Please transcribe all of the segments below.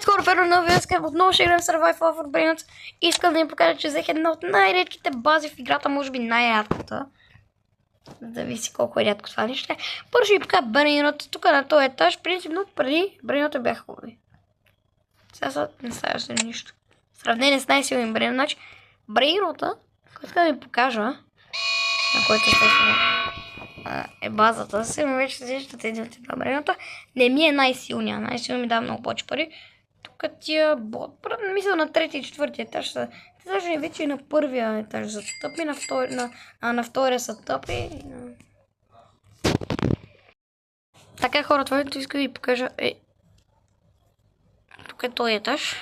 Здравейте хора, първо на връзка, отново ще играем Survival of Brainrot. Искам да им покажа, че взех една от най-редките бази в играта, може би най-рядката. Зависи колко е рядко това нещо. Първо ще ви покажа Brainrot, тук на този етаж, принципно преди Brainrot бяха хубави. Сега не става се нищо. В сравнение с най-силен Brainrot, значи Brainrot, който да ви покажа, на който е базата, сега вече сещате един от това Brainrot, не ми е най-силния, най-силния ми дава много повече пари. Тук тия мисля на трети и четвърти етаж са, те даже вече и на първия етаж са тъпи, на втория са тъпи. Така хора, това което иска да ви покажа е, тук е този етаж.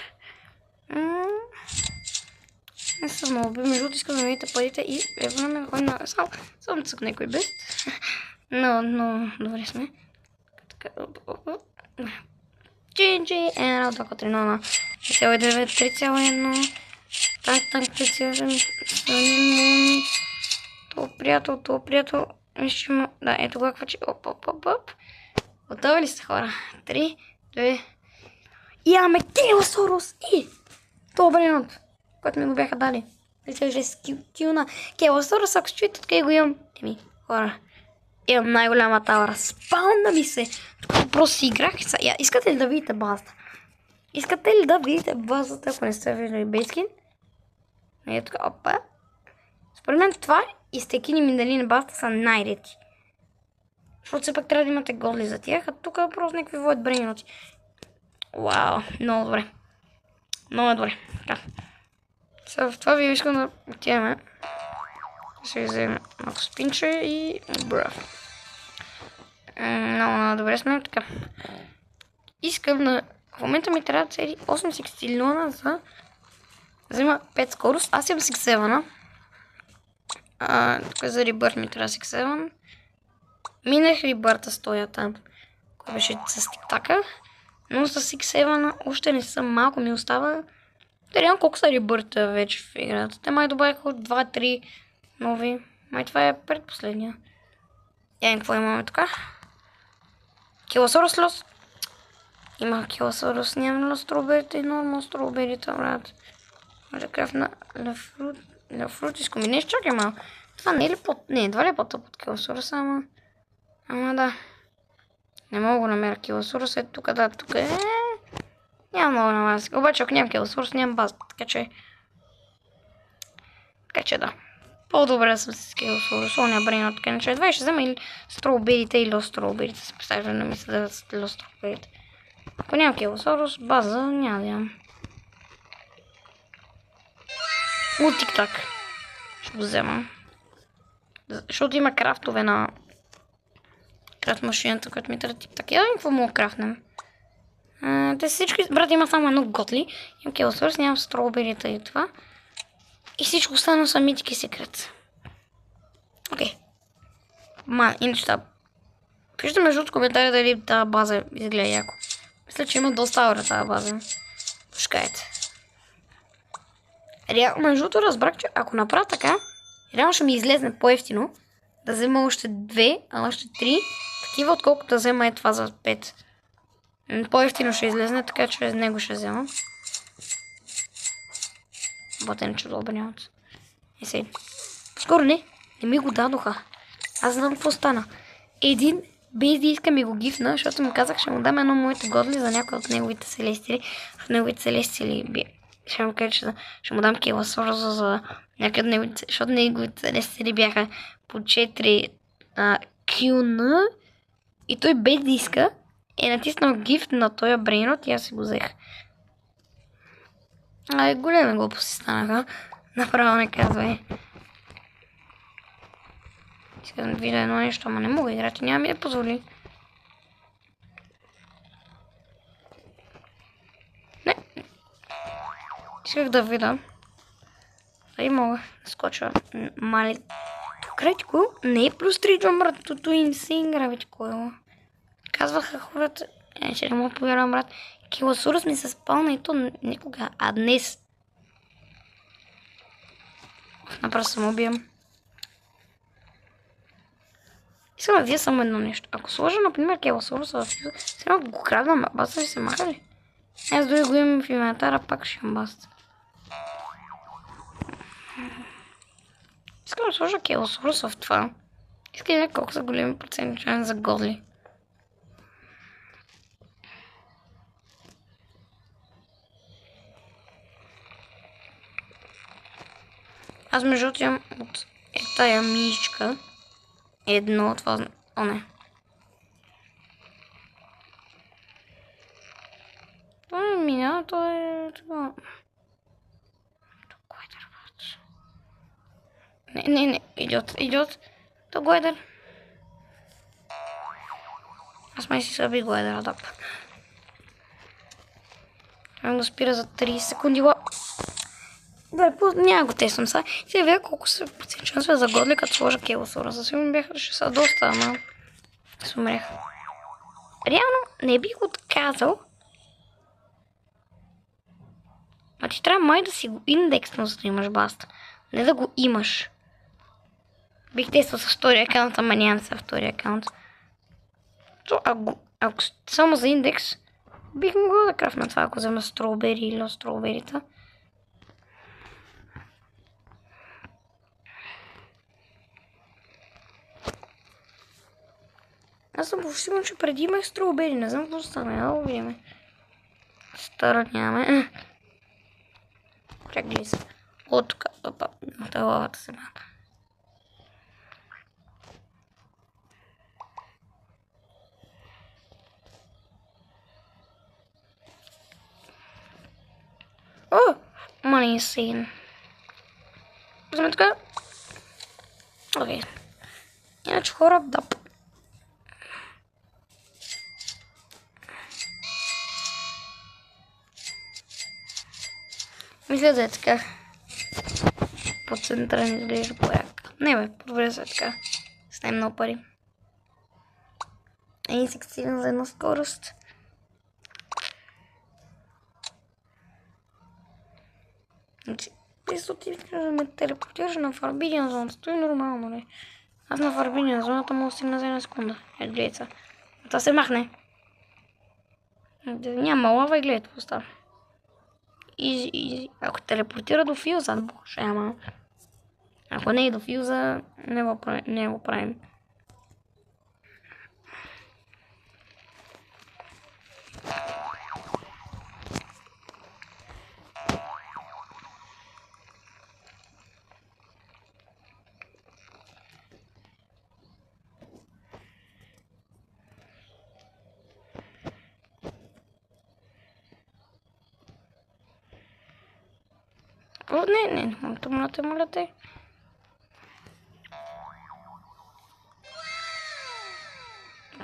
Не съм много би, между искам да видите парите и време кой на... Само цъкне кой без. Но добре сме. Така, GG, една отака 3-0, 3,9, 3,1, танк 3,8, то приятел, вижте му, да, ето го каква оп. Готови ли сте хора? 3, 2, имаме Келосорус и Brainrot, който ми го бяха дали. Вижте, скил на Келосорус, ако се чуете, така и го имам. Хора, имам най-голяма тавара. Спална ми се. Тук просто си играх. Искате ли да видите базата? Искате ли да видите базата, ако не сте виждали бейскин? Ето така, опа. Според мен това и стекини миндали на базата са най-редки. Защото все пак трябва да имате годли за тях, а тук просто някакви воят Brainrot. Вау, много добре. Много добре. Така. Сега в това ви искам да отиваме. Ще вземем малко спинче и брав. Много добре сме. Така. Искам да... В момента ми трябва да цели 8 сикстилиона за да взема 5 скорост. Аз имам 6-7. Тук за рибърт ми трябва 6-7. Минах рибърта стоя там, кой беше с тиктака. Но с 6-7 още не съм, малко ми остава. Да реално колко са рибърта вече в играта. Те май добавиха от 2-3 нови. Май това е предпоследния. Какво имаме тук? Келосорус лос. Има Келосорус, нямам строберите и нормал строберите, брат. Може краф на фрутиско. Не, чакай малко. Това не е ли не, едва ли е по-тъп от Келосорус, ама да. Не мога да намеря Келосорус, ето тук, да, тук е. Няма много на вас. Обаче ако нямам Келосорус, нямам база, така че да. По-добре съм с Келосорус, оня Brainrot, така не че едва ще взема или строберите или строберите. Се представя, не мисля да са строберите. Ако нямам Келосорус, база няма да имам. От тик-так. Ще го вземам. Защото има крафтове на крафт машината, която ми трябва тик-так. Я да какво мога крафтнем. Те всички, брат, има само едно готли. Имам Келосорус, нямам строберите и това. И всичко останало са митики секрет. Окей. Иначе това. Пишете между от коментари дали тази база изгледа яко. Мисля, че има доста аура тази база. Пушкайте. Между другото разбрах, че ако направя така, реално ще ми излезне по-ефтино да взема още 2, а още 3 такива, отколкото да взема е това за 5. По-ефтино ще излезне, така че него ще взема. Ботен чудо нямат. Скоро не ми го дадоха. Аз знам какво стана. Един без да иска ми го гифна, защото му казах, ще му дам едно моите годли за някой от неговите селестили. В неговите селестили ще му кажа, че ще му дам Келосорус за някъде от неговите, защото неговите селестили бяха по 4 QN и той без да иска е натиснал гифт на този Brainrot и аз си го взех. Големи глупости станаха. Направо не казвай. Искам да видя едно нещо, ама не мога играти, няма ми да позволи. Не. Исках да видя. Дали мога да скоча. Мали. Крайти кой? Не е плюс 3 джон, брат. Тото инсейн гравити кой е. Казваха хората. Че не мога да повярвам, брат. Келосорус ми се спална и то никога, а днес. Направо съм убием. Искам да видя само едно нещо. Ако сложа, например, Келосоруса в фюза, сега го крадвам, база ви се маха ли? Аз дори го имам в инвентара, пак ще имам баста. Искам да сложа Келосорус в това. Искам да видя колко са големи процентни шанси за годли. Аз между другото имам от тая мишка едно от това... О, не. Това не минава, то е... Това... Не, идиот. То гледър. Аз май си съби гледъра, да. Трябва да спира за 30 секунди. Да, няма го тествам сега. Сега видя колко са процент шансове за годли, като сложа Келосора. За сигурно бяха, ще са доста, ама... Сумрех. Реално не бих отказал. А ти трябва май да си го индексно, за да имаш баста. Не да го имаш. Бих тествал с втория акаунт, ама нямам се втория акаунт. Ако само за индекс, бих могъл да крафна това, ако взема строубери или строуберита. Аз съм почти сигурен, че преди имах строубери. Не знам какво стане. Да го видим. Стара нямаме. Чакай се. От тук. Опа. На лавата се мата. О! Money scene. Вземе така. Окей. Иначе хора, да. Мисля да е така. По центъра не изглежда по-як. Не бе, по-добре да е така. С най-много пари. Инсективен за една скорост. Значи, просто ти искаш да ме телепортираш на Фарбидиан зоната. Това е нормално, не? Аз на Фарбидиан зоната мога да стигна за една секунда. Ето гледай. Това се махне. Няма лава и гледай какво става. И ако телепортира до фюза, може, ама... Ако не е до фюза, не го правим. О, не, моля те.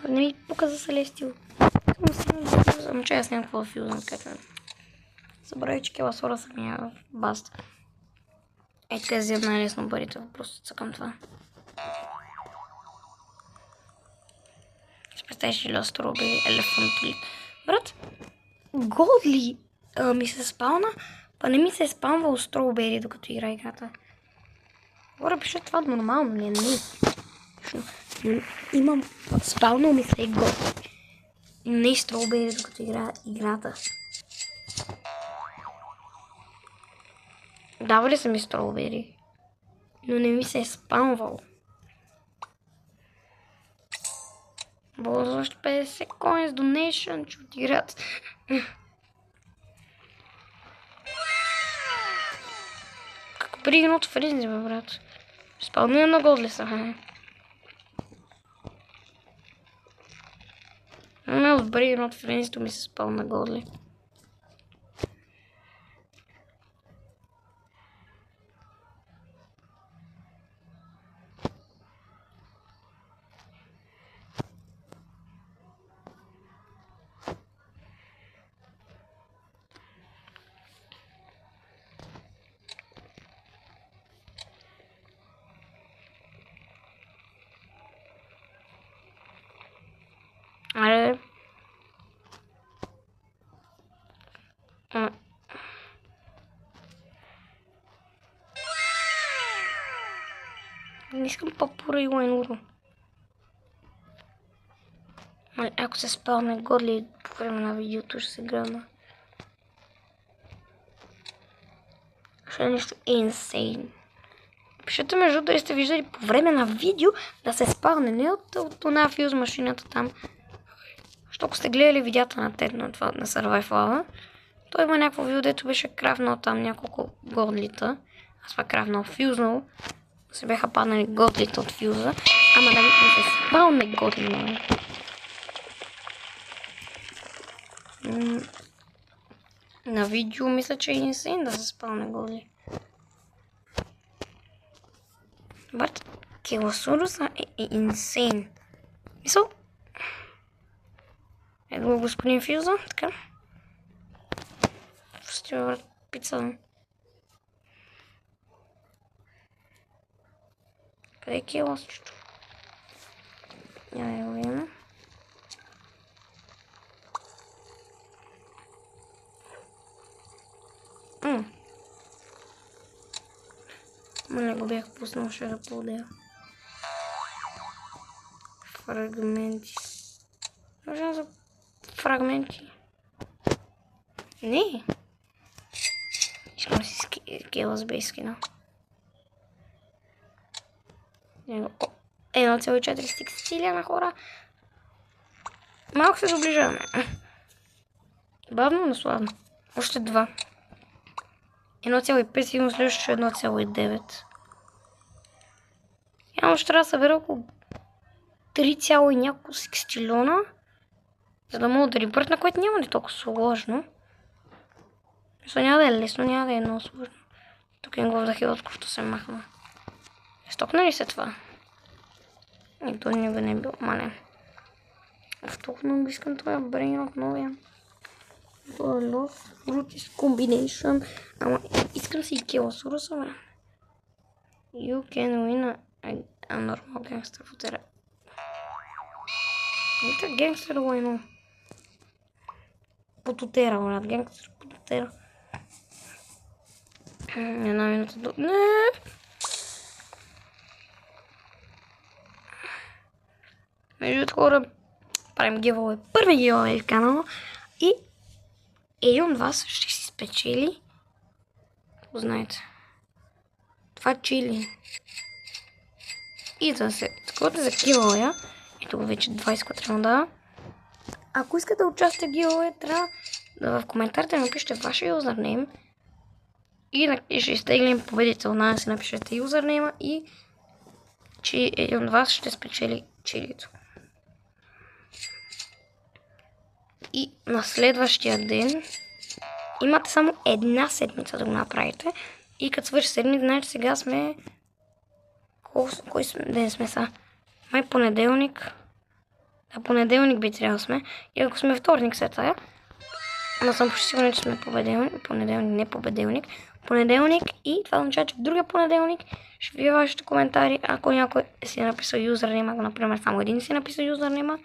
Не ми показа Селестил. Само че аз нямам какво да фюзам, така. Забравих, че Келосора самия баста. Ей, така взем най-лесно парите, просто цъкам това. Ще представиш ли остроби, елефант. Брат, Голдли ми се спална, па не ми се е спамвал строубери, докато игра играта. Говоря, пише това нормално ли е? Не. Имам спално ми се Голдли. Не строубери, докато игра играта. Дава ли са ми строубери? Но не ми се е спамвал. Ползваш 50 coins donation, че от играта. Как пригна от френзи, бе, брат. Спълнение на Голдли са, Не от пригна от френзито ми се спълна на Голдли. Аре. Не искам папура и лайнуро. Ако се спалне Голдли по време на видеото, ще се гръмна. Ще е нещо insane. Пишете между дали сте виждали по време на видео да се спалне, не от една фюз машината там. Защото ако сте гледали видеята на Тед на Survival, той има някакво видео, дето беше крафнал там няколко годлита. Аз пак крафнал фюзнал. Се бяха паднали годлита от фюза. Ама да се спалне годли. На видео мисля, че е инсейн да се спалне годли. But Килосуруса е инсейн. Мисъл? Ето го господин Фюза, така. Пустя пица. Къде е Килосчето? Няма го има. Не го бях пуснал, ще да подея. Фрагменти. Можем за фрагменти. Не. Искам да си скила с бейскина. 1,4 стикстилия на хора. Малко се доближаваме. Бавно, но славно. Още 2. 1,5 сигурно следващото 1,9. Явно ще трябва да събера около 3, и няколко секстилиона, за да мога да ребъртна, което няма да е толкова сложно. Мисля, няма да е лесно, няма да е много сложно. Тук им го в дахилоткото се махна. Стокна ли се това? Никто не го не е бил. Ма не. Толкова много искам това брейн от новия. Това е лов. Рутис комбинейшън. Ама искам си и Килосуруса, бе. You can win a normal gangster футера. Это гангстер войну. Потутера, брат. Гангстер потутера. Една минута до... Не! Между хора правим гивове. Първи гивове в канала. И един от вас ще си спечели. Знаете. Това чили. И да се такова за гивове. Ето го вече 20 квадрона да. Ако искате да участвате в гивове, трябва да в коментарите напишете вашия юзернейм. И ще изтеглим победител. Да си напишете юзернейма и че един от вас ще спечели чилито. И на следващия ден имате само една седмица да го направите. И като свърши седмица, знаете, сега сме... Кой ден сме са? Май понеделник. Да, понеделник би трябвало сме. И ако сме вторник след това, ама съм почти сигурен, че сме понеделник, не победилник. Понеделник и това означава, че в другия понеделник ще видя вашите коментари. Ако някой си е написал юзернейма, ако например само един си е написал юзернейма,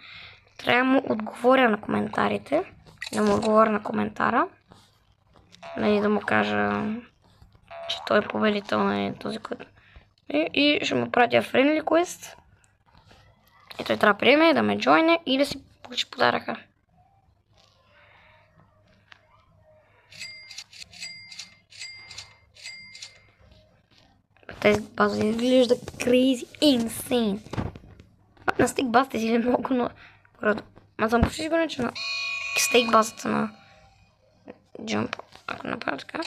трябва да му отговоря на коментарите. Да му отговоря на коментара. Да му кажа, че той е победител на този, който... И ще му пратя friendly quest. И той трябва да приеме, да ме джойне и да си получи подаръка. Тази база изглежда crazy insane. На стейк базата изглежда много, но... Ма съм почти сигурен, че на стейк базата на Jump, ако направя така.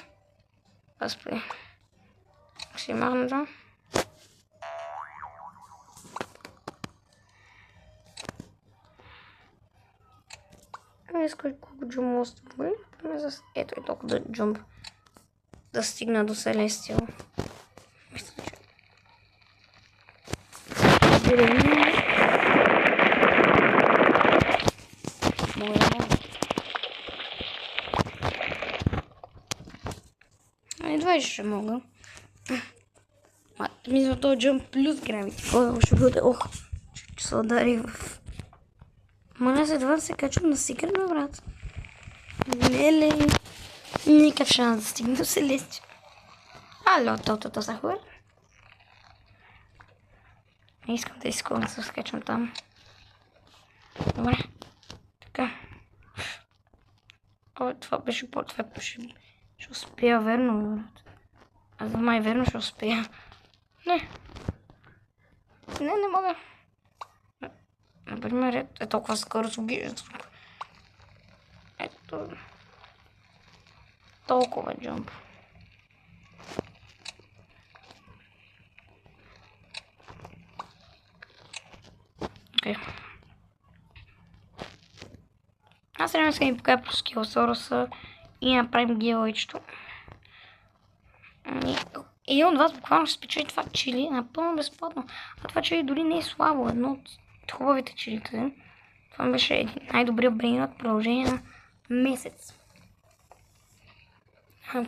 Аз при... Ще махна това. Искаш колко джумп остава. Ето е толкова да джумп. Да стигна до Селестиал. Мисля, че... Едва ще мога. Мисля, този джумп плюс гравити. Кой ще бъде? Ох, че се удари в... Ма не едва да се качвам на Секрет, брат. Леле. Никакъв шанс да стигна до Селестиал. Ало, то са хора. Не искам да изколна да се скачам там. Добре. Така. О, това беше по-това. Ще успея верно, брат. Аз май верно ще успея. Не мога. Например, е толкова скоро се убива звук. Ето. Толкова джамп. Окей. Аз трябва да ми покажа по скилосоруса и направим геоичето. Един от вас буквално ще спечели това чили напълно безплатно. А това чили дори не е слабо. Едно от хубавите чилите. Това беше най-добрият брейнът продължение на месец.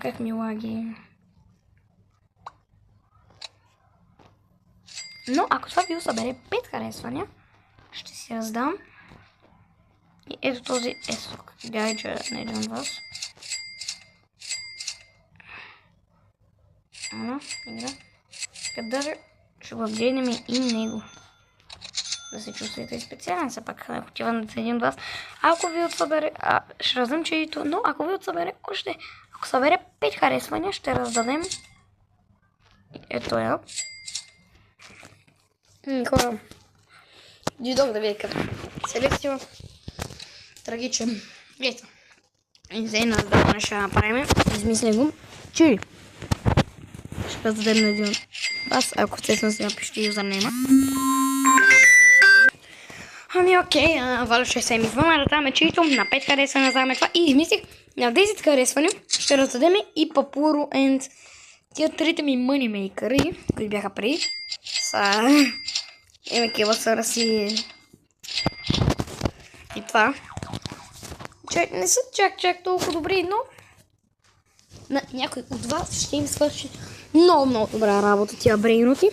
Как ми лаги. Но ако това видео събере 5 харесвания, ще си раздам. И ето този есок гадже на един от вас. Игра. Даже ще го апгрейднем и него. Да се чувствате специален, все пак отива на един от вас. Ако ви отсъбере, ще раздам чилито, но ако ви отсъбере още, ако събере 5 харесвания, ще раздадем ето я. Хора, дойдох да видя като селекция. Трагичен. Ето. И за една здравна ще направим. Измисля го. Чили. Ще раздадем на един от вас, ако естествено си напишете юзернейма. Ами окей, Валя ще се ми звъна да даваме чието на 5 харесвания даваме това и измислих на 10 харесвания ще раздадем и Папуро енд тия трите ми мънимейкъри, които бяха преди. Са Емекеласърс и това. Не са чак толкова добри, но на някой от вас ще им свърши много добра работа тия брейноти.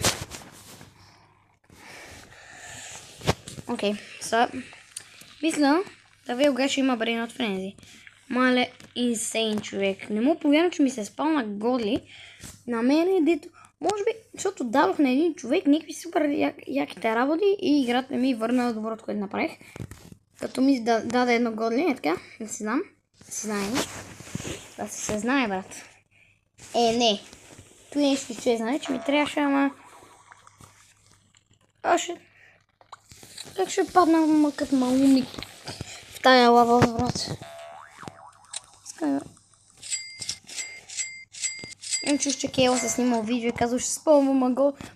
Окей, мисля, да ви ще има брейнот френзи. Мале инсейн човек. Не му повярвам, че ми се спал на Годли. На мен дето, може би, защото дадох на един човек някакви супер яките работи и играта ми върна доброто, което направих. Като ми даде едно Годли, е така, да си знам. Да си знае. Да се знае, брат. Не. Той нещо ще знае, че ми трябваше, ама... Как ще падна като малумник в тая лава, брат? Имам чуш, че Кейла се снимал видео и казал, ще спълвам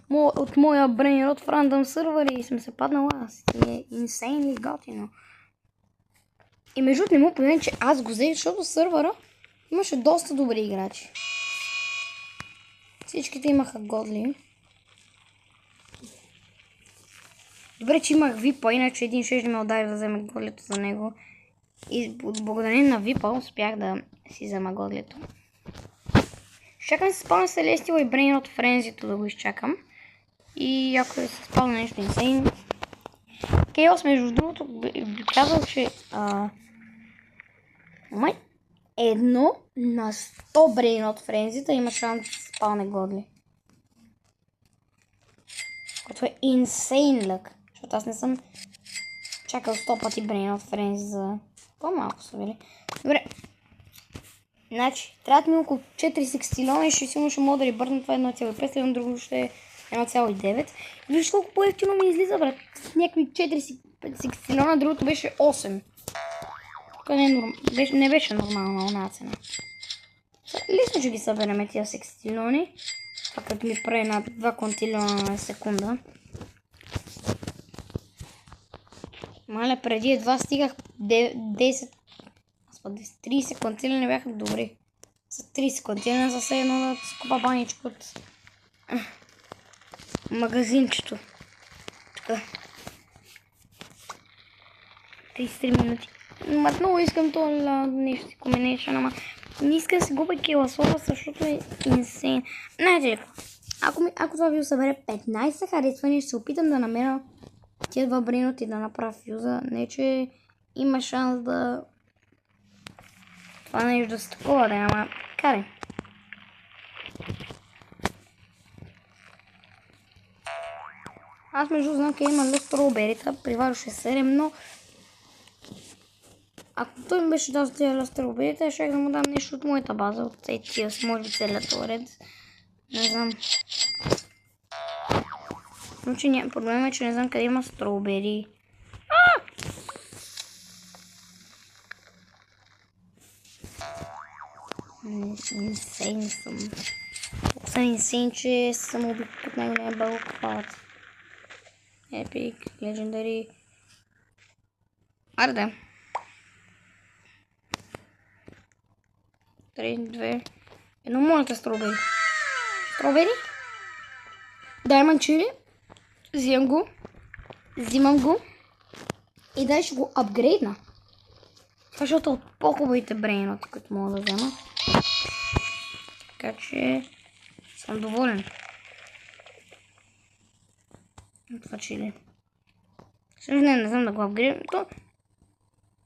от моя брейнрот в рандъм сървър и съм се паднала аз. И е инсейнли готино. И между не му познай, че аз го взех, защото сървъра имаше доста добри играчи. Всичките имаха Годли. Добре, че имах Випа, иначе един ще ме удари да вземе Годлито за него. И благодарение на Випа успях да си взема Годлито. Чакам се спълня Селестиал и Брейнрот Френзито да го изчакам. И ако се спълня нещо инсейн. Кейос, между другото, би казал, че едно на 100 Брейнрот Френзита има шанс да се спълне Годли. Което е инсейн лък. Защото аз не съм чакал 100 пъти Брейнрот Френзи за по-малко са били. Добре. Значи, трябва ми около 4 секстилона и сигурно ще мога да ребърна това 1,5, след друго ще е 1,9. И виж колко по-ефтино ми излиза, брат. Някакви 4 секстилона, другото беше 8. Не беше нормална една цена. Лесно ще ги съберем тия секстилони. Това като ми прави на 2 контилиона на секунда. Мале, преди едва стигах 10... 30 контилиона бяха добри. За 30 контилиона за все едно да скупа баничко от магазинчето. Така. 33 минути. Много искам това нещо си комбинейшън, ама не искам да си губя Кейласора, защото е инсейн. Знаете ли, ако това видео събере 15 харесвания, ще се опитам да намеря тия два брейноти и да направя фюза. Не, че има шанс да... Това нещо да се такова да е, ама карай. Аз между знам, къде има Люстроберита, приварваше 7, но... Ако той ми беше дал за тия Люстроберита, ще да му дам нещо от моята база, от тия си, може би целият ред. Не знам. Но проблема е, че не знам къде има стробери. Инсейн съм. Съм инсейн, че съм убит под най-големия бълкват. Епик, легендари. Арде. 3, 2, 1, моята стробери. Стробери? Даймонд чили. Взимам го. И дай ще го апгрейдна. Защото от по-хубавите брейноти, които мога да взема. Така че съм доволен. Това чили. Също не знам да го апгрейдвам.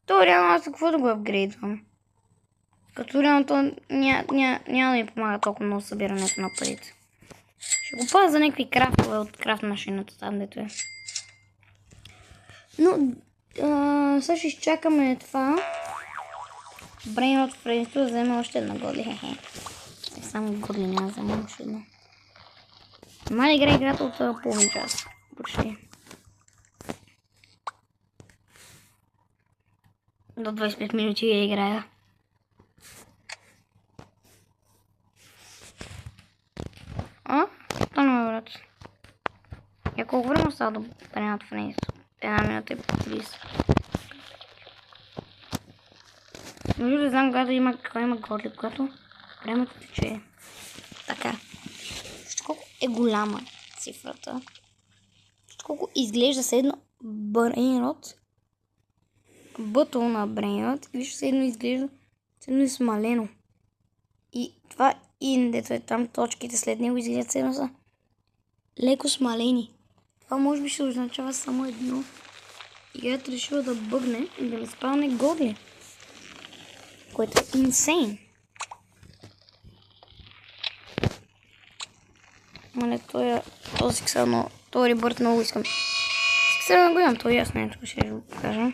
То реално аз какво да го апгрейдвам? Като реално то няма да ми помага толкова много събирането на парите. Ще го пазя за някакви крафтове от крафт машината там, дето е. Но сега ще изчакаме това. Brain от Фрейнство да вземе още една годли. Само годли няма да взема още една. Мали игра играта от половин час. Почти. До 25 минути я играя. Това не ме брат. Я колко време остава да Brain от Фрейнство? 1 минута и 30. Може да знам когато има годли, когато времето тече. Така. Вижте колко е голяма цифрата. Вижте колко изглежда се едно брейнрот. Бъто на брейнрот. Вижте се едно изглежда се едно смалено. И това индето е там, точките след него изглеждат се едно са леко смалени. Това може би ще означава само едно. Играта решила да бъгне и да ми спалне годли. Което е инсейн. Мале, този ксел, този ребърт много искам. Ксел да го имам, то е ясно, ето ще го покажа.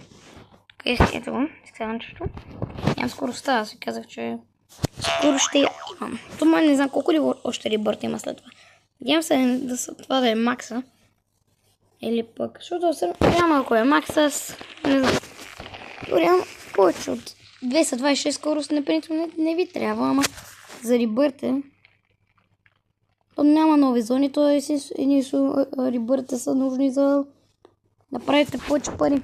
Ето го, кселнчето. Нямам скоростта, аз ви казах, че скоро ще я имам. То май не знам колко ли още ребърт има след това. Надявам се това да е макса. Или пък, защото реално ако е макса, аз не знам. Реално повече от 226 скорост не ви трябва, ама за ребърте. То няма нови зони, то ребърте са нужни за да правите повече пари.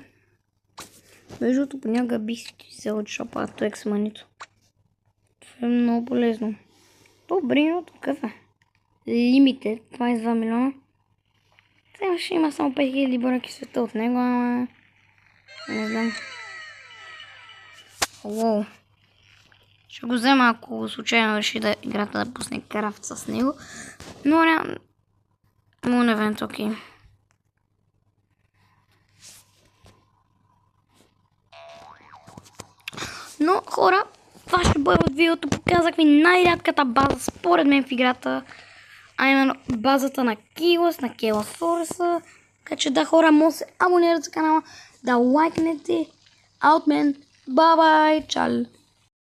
Между другото, понякога бих си взел от шопа Tox Manito. Това е много полезно. Добре, но такъв е. Лимите, 22 милиона. Сега ще има само 5000 бройки света от него, ама не знам. Уоу. Ще го взема, ако случайно реши да играта да пусне крафт с него. Но реално... Moon Event, окей. Но хора, това ще бъде от видеото. Показах ви най-рядката база според мен в играта. А именно базата на Keyless, на Keyless. Така че да, хора, може да се абонирате за канала, да лайкнете. Out, man. Bye bye, чао.